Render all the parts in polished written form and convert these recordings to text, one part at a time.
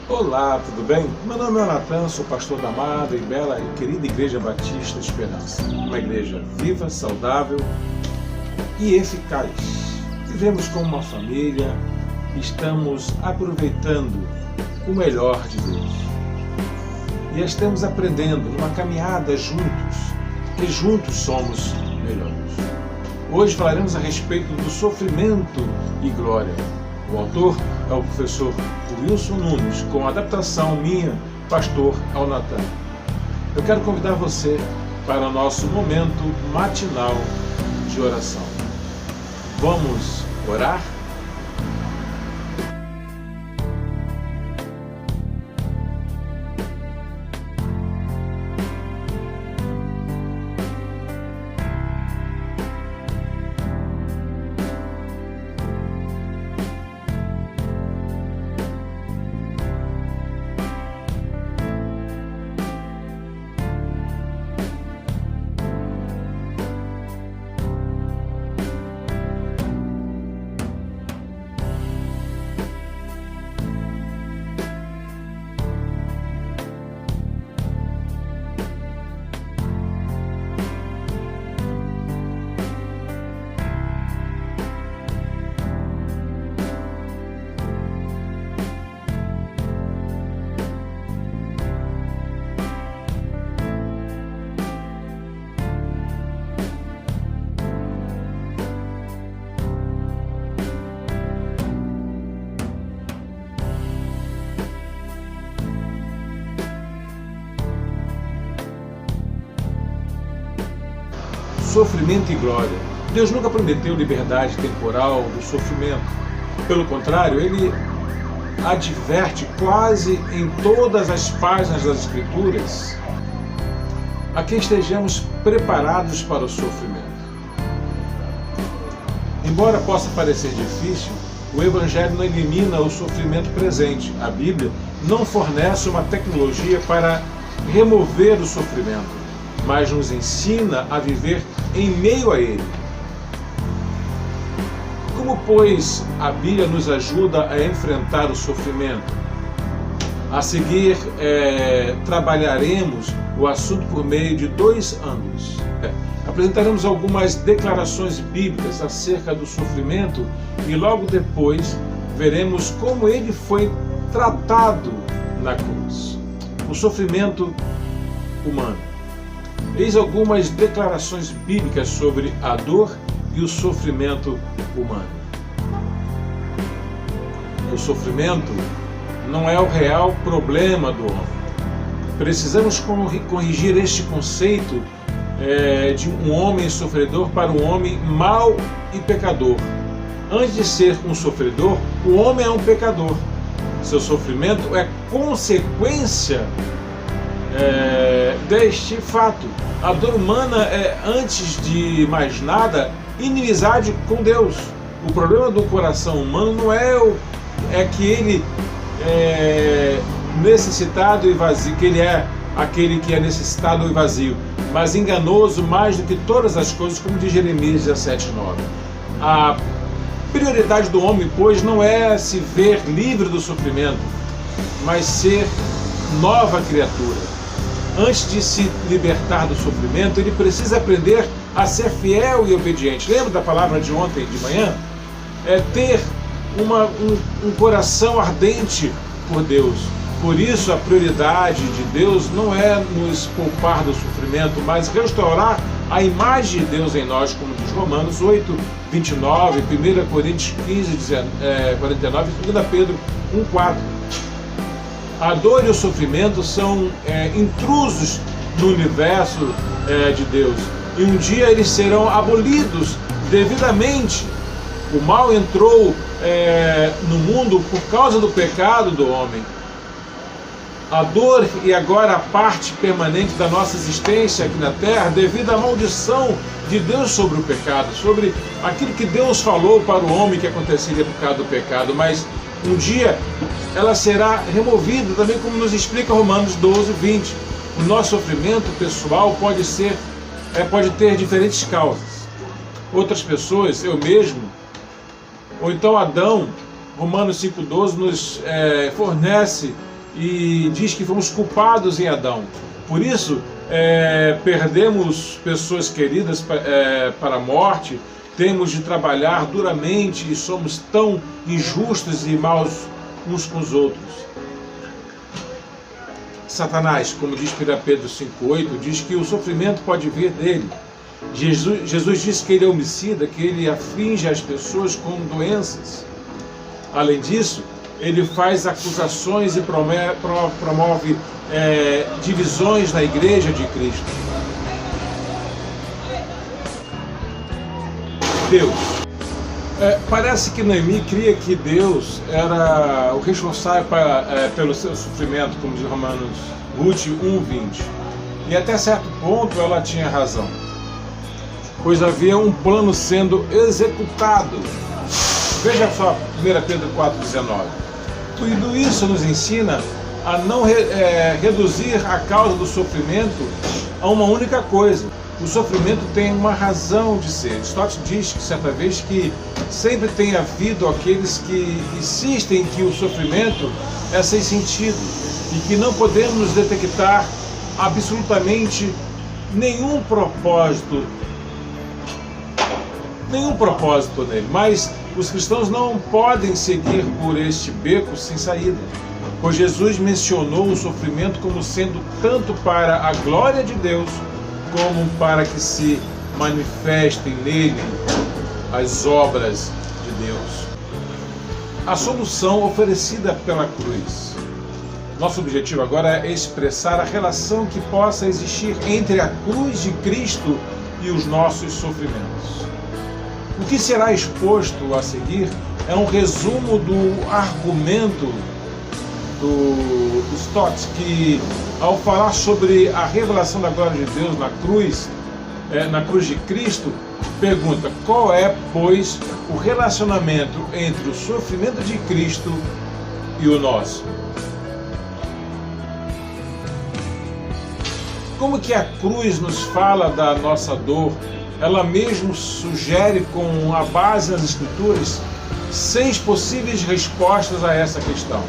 Olá, tudo bem? Meu nome é Natan, sou pastor da amada e bela e querida Igreja Batista Esperança. Uma igreja viva, saudável e eficaz. Vivemos como uma família, estamos aproveitando o melhor de Deus. E estamos aprendendo numa caminhada juntos, que juntos somos melhores. Hoje falaremos a respeito do sofrimento e glória. O autor é o professor Wilson Nunes, com a adaptação minha, pastor ao Natan. Eu quero convidar você para o nosso momento matinal de oração. Vamos orar? Sofrimento e glória. Deus nunca prometeu liberdade temporal do sofrimento. Pelo contrário, Ele adverte quase em todas as páginas das Escrituras a que estejamos preparados para o sofrimento. Embora possa parecer difícil, o Evangelho não elimina o sofrimento presente. A Bíblia não fornece uma tecnologia para remover o sofrimento, mas nos ensina a viver em meio a ele. Como, pois, a Bíblia nos ajuda a enfrentar o sofrimento? A seguir, trabalharemos o assunto por meio de dois ângulos. Apresentaremos algumas declarações bíblicas acerca do sofrimento e logo depois veremos como ele foi tratado na cruz. O sofrimento humano. Eis algumas declarações bíblicas sobre a dor e o sofrimento humano. O sofrimento não é o real problema do homem. Precisamos corrigir este conceito de um homem sofredor para um homem mau e pecador. Antes de ser um sofredor, o homem é um pecador. Seu sofrimento é consequência deste fato. A dor humana é, antes de mais nada, inimizade com Deus. O problema do coração humano não é que ele é necessitado e vazio, que ele é aquele que é necessitado e vazio, mas enganoso mais do que todas as coisas, como diz Jeremias 17:9. A prioridade do homem, pois, não é se ver livre do sofrimento, mas ser nova criatura. Antes de se libertar do sofrimento, ele precisa aprender a ser fiel e obediente. Lembra da palavra de ontem de manhã? É ter um coração ardente por Deus. Por isso, a prioridade de Deus não é nos poupar do sofrimento, mas restaurar a imagem de Deus em nós, como diz Romanos 8:29, 1 Coríntios 15:49 e 2 Pedro 1:4. A dor e o sofrimento são intrusos no universo de Deus. E um dia eles serão abolidos devidamente. O mal entrou no mundo por causa do pecado do homem. A dor e agora a parte permanente da nossa existência aqui na Terra devido à maldição de Deus sobre o pecado, sobre aquilo que Deus falou para o homem que aconteceria por causa do pecado. Mas um dia ela será removida, também como nos explica Romanos 12:20. O nosso sofrimento pessoal pode ter diferentes causas. Outras pessoas, eu mesmo, ou então Adão, Romanos 5:12 nos fornece e diz que fomos culpados em Adão. Por isso, perdemos pessoas queridas para a morte, temos de trabalhar duramente e somos tão injustos e maus uns com os outros. Satanás, como diz 1 Pedro 5,8, diz que o sofrimento pode vir dele. Jesus diz que ele é homicida, que ele aflige as pessoas com doenças. Além disso, ele faz acusações e promove divisões na igreja de Cristo. Deus. Parece que Noemi cria que Deus era o responsável pelo seu sofrimento, como diz Romanos 1:20. E até certo ponto ela tinha razão, pois havia um plano sendo executado. Veja só 1 Pedro 4,19. Tudo isso nos ensina a não reduzir a causa do sofrimento a uma única coisa. O sofrimento tem uma razão de ser. Stott diz que certa vez que sempre tem havido aqueles que insistem que o sofrimento é sem sentido e que não podemos detectar absolutamente nenhum propósito nele. Mas os cristãos não podem seguir por este beco sem saída, pois Jesus mencionou o sofrimento como sendo tanto para a glória de Deus como para que se manifestem nele as obras de Deus. A solução oferecida pela cruz. Nosso objetivo agora é expressar a relação que possa existir entre a cruz de Cristo e os nossos sofrimentos. O que será exposto a seguir é um resumo do argumento do Stott, que ao falar sobre a revelação da glória de Deus na cruz de Cristo, pergunta: qual é, pois, o relacionamento entre o sofrimento de Cristo e o nosso? Como que a cruz nos fala da nossa dor? Ela mesmo sugere, com a base nas Escrituras, 6 possíveis respostas a essa questão: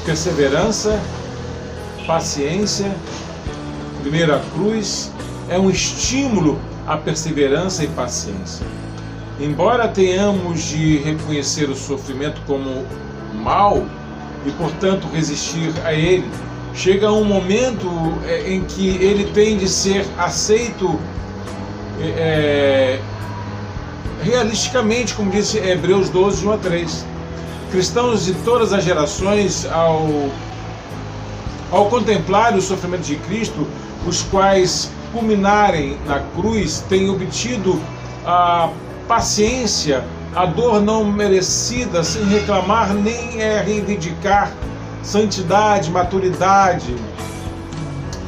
perseverança, paciência. Primeiro, a cruz é um estímulo à perseverança e paciência. Embora tenhamos de reconhecer o sofrimento como mal e, portanto, resistir a ele, chega um momento em que ele tem de ser aceito realisticamente, como disse Hebreus 12:1-3. Cristãos de todas as gerações, ao contemplar o sofrimento de Cristo, os quais culminarem na cruz, têm obtido a paciência, a dor não merecida, sem reclamar nem reivindicar santidade, maturidade.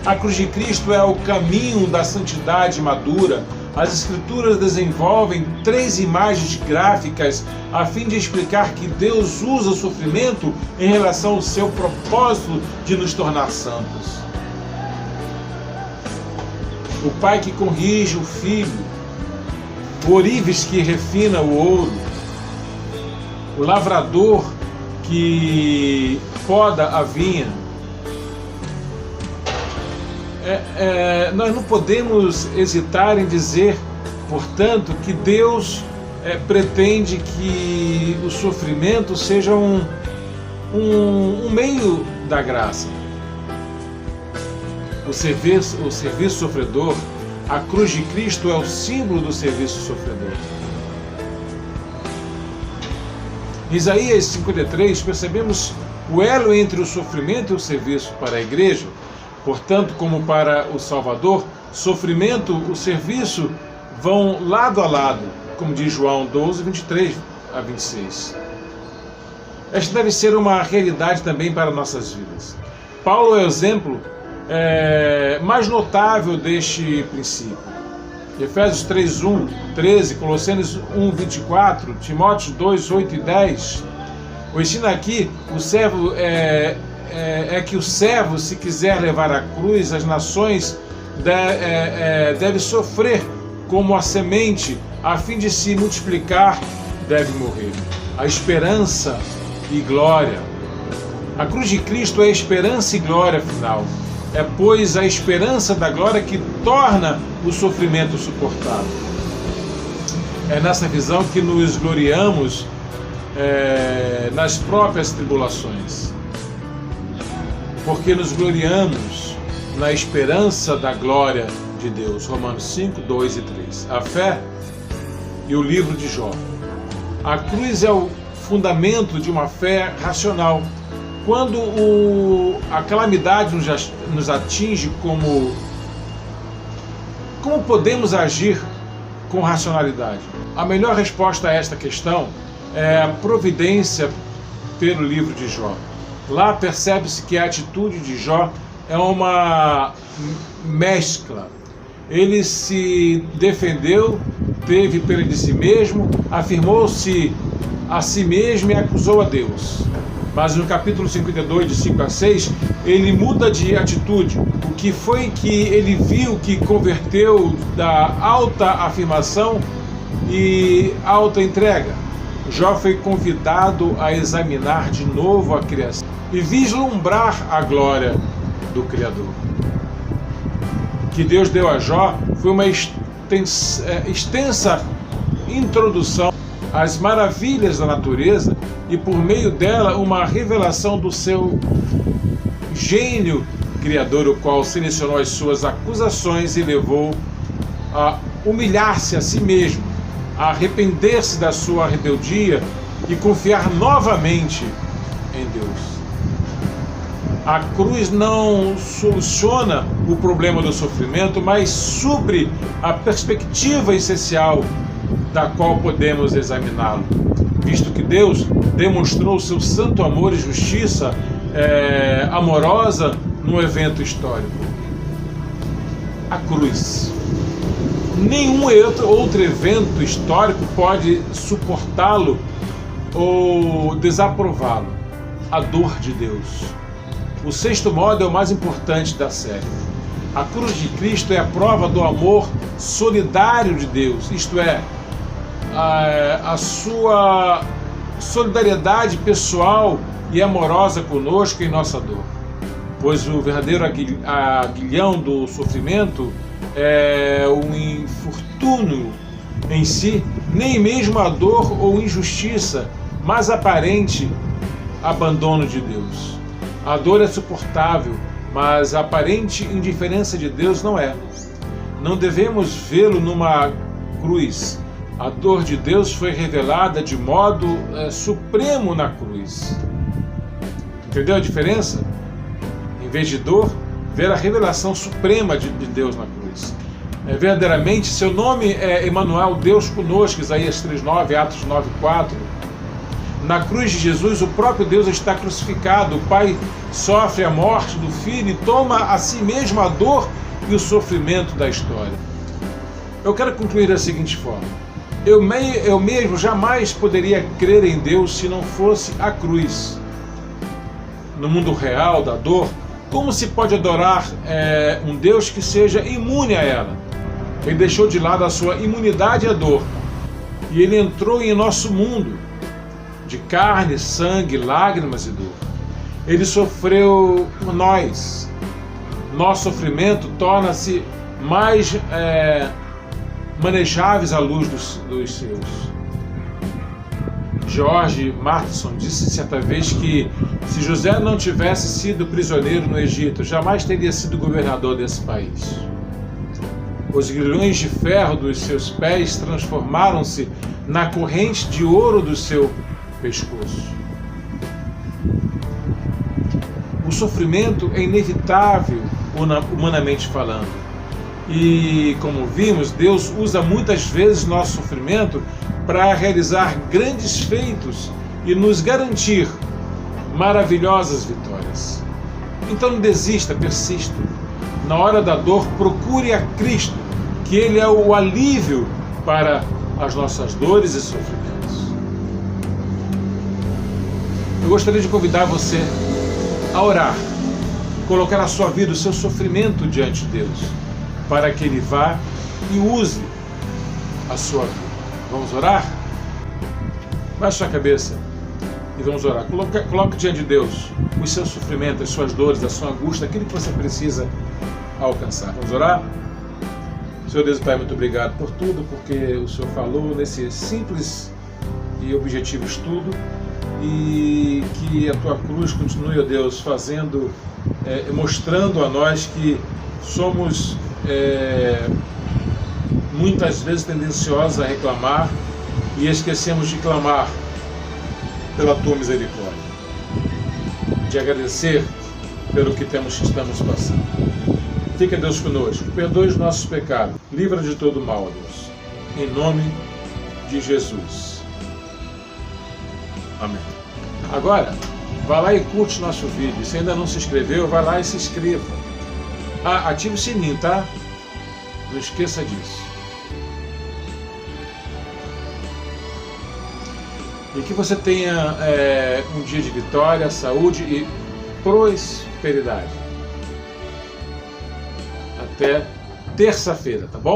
A cruz de Cristo é o caminho da santidade madura. As Escrituras desenvolvem 3 imagens gráficas a fim de explicar que Deus usa o sofrimento em relação ao seu propósito de nos tornar santos. O pai que corrige o filho, o ourives que refina o ouro, o lavrador que poda a vinha. Nós não podemos hesitar em dizer, portanto, que Deus pretende que o sofrimento seja um meio da graça. O serviço sofredor, a cruz de Cristo é o símbolo do serviço sofredor. Em Isaías 53, percebemos o elo entre o sofrimento e o serviço para a igreja. Portanto, como para o Salvador, sofrimento e o serviço vão lado a lado, como diz João 12:23-26. Esta deve ser uma realidade também para nossas vidas. Paulo é o exemplo mais notável deste princípio. Efésios 3:1-13, Colossenses 1:24, Timóteo 2:8-10. O ensino aqui, o servo que o servo, se quiser levar a cruz, as nações deve sofrer como a semente, a fim de se multiplicar, deve morrer. A esperança e glória. A cruz de Cristo é esperança e glória final. É, pois, a esperança da glória que torna o sofrimento suportável. É nessa visão que nos gloriamos nas próprias tribulações. Porque nos gloriamos na esperança da glória de Deus. Romanos 5, 2 e 3. A fé e o livro de Jó. A cruz é o fundamento de uma fé racional. Quando a calamidade nos atinge, como podemos agir com racionalidade? A melhor resposta a esta questão é a providência pelo livro de Jó. Lá percebe-se que a atitude de Jó é uma mescla. Ele se defendeu, teve pena de si mesmo, afirmou-se a si mesmo e acusou a Deus. Mas no capítulo 52, de 5 a 6, ele muda de atitude. O que foi que ele viu que converteu da alta afirmação e alta entrega? Jó foi convidado a examinar de novo a criação e vislumbrar a glória do Criador. O que Deus deu a Jó foi uma extensa introdução às maravilhas da natureza e, por meio dela, uma revelação do seu gênio criador, o qual selecionou as suas acusações e levou a humilhar-se a si mesmo, a arrepender-se da sua rebeldia e confiar novamente em Deus. A cruz não soluciona o problema do sofrimento, mas supre a perspectiva essencial da qual podemos examiná-lo, visto que Deus demonstrou seu santo amor e justiça amorosa no evento histórico. A cruz. Nenhum outro evento histórico pode suportá-lo ou desaprová-lo. A dor de Deus. O sexto modo é o mais importante da série. A cruz de Cristo é a prova do amor solidário de Deus, isto é, a sua solidariedade pessoal e amorosa conosco em nossa dor. Pois o verdadeiro aguilhão do sofrimento é o infortúnio em si, nem mesmo a dor ou injustiça, mas aparente abandono de Deus. A dor é suportável, mas a aparente indiferença de Deus não é. Não devemos vê-lo numa cruz. A dor de Deus foi revelada de modo supremo na cruz. Entendeu a diferença? Em vez de dor, ver a revelação suprema de Deus na cruz. Verdadeiramente, seu nome é Emanuel, Deus conosco, Isaías 3:9, Atos 9:4. Na cruz de Jesus, o próprio Deus está crucificado. O Pai sofre a morte do Filho e toma a si mesmo a dor e o sofrimento da história. Eu quero concluir da seguinte forma. Eu mesmo jamais poderia crer em Deus se não fosse a cruz. No mundo real da dor, como se pode adorar um Deus que seja imune a ela? Ele deixou de lado a sua imunidade à dor e ele entrou em nosso mundo de carne, sangue, lágrimas e dor. Ele sofreu por nós. Nosso sofrimento torna-se mais manejáveis à luz dos seus. George Matheson disse certa vez que se José não tivesse sido prisioneiro no Egito, jamais teria sido governador desse país. Os grilhões de ferro dos seus pés transformaram-se na corrente de ouro do seu pescoço. O sofrimento é inevitável, humanamente falando. E, como vimos, Deus usa muitas vezes nosso sofrimento para realizar grandes feitos e nos garantir maravilhosas vitórias. Então não desista, persista. Na hora da dor, procure a Cristo, que Ele é o alívio para as nossas dores e sofrimentos. Eu gostaria de convidar você a orar, colocar a sua vida, o seu sofrimento diante de Deus, para que Ele vá e use a sua vida. Vamos orar? Baixe a cabeça e vamos orar. Coloque diante de Deus os seus sofrimentos, as suas dores, a sua angústia, aquilo que você precisa alcançar. Vamos orar? Senhor Deus e Pai, muito obrigado por tudo, porque o Senhor falou nesse simples e objetivo estudo, e que a Tua cruz continue, ó Deus, mostrando a nós que somos muitas vezes tendenciosos a reclamar e esquecemos de clamar pela Tua misericórdia, de agradecer pelo que estamos passando. Fica, Deus, conosco, perdoe os nossos pecados, livra de todo mal, Deus, em nome de Jesus. Amém. Agora, vá lá e curte nosso vídeo. Se ainda não se inscreveu, vai lá e se inscreva. Ative o sininho, tá? Não esqueça disso. E que você tenha um dia de vitória, saúde e prosperidade. Até terça-feira, tá bom?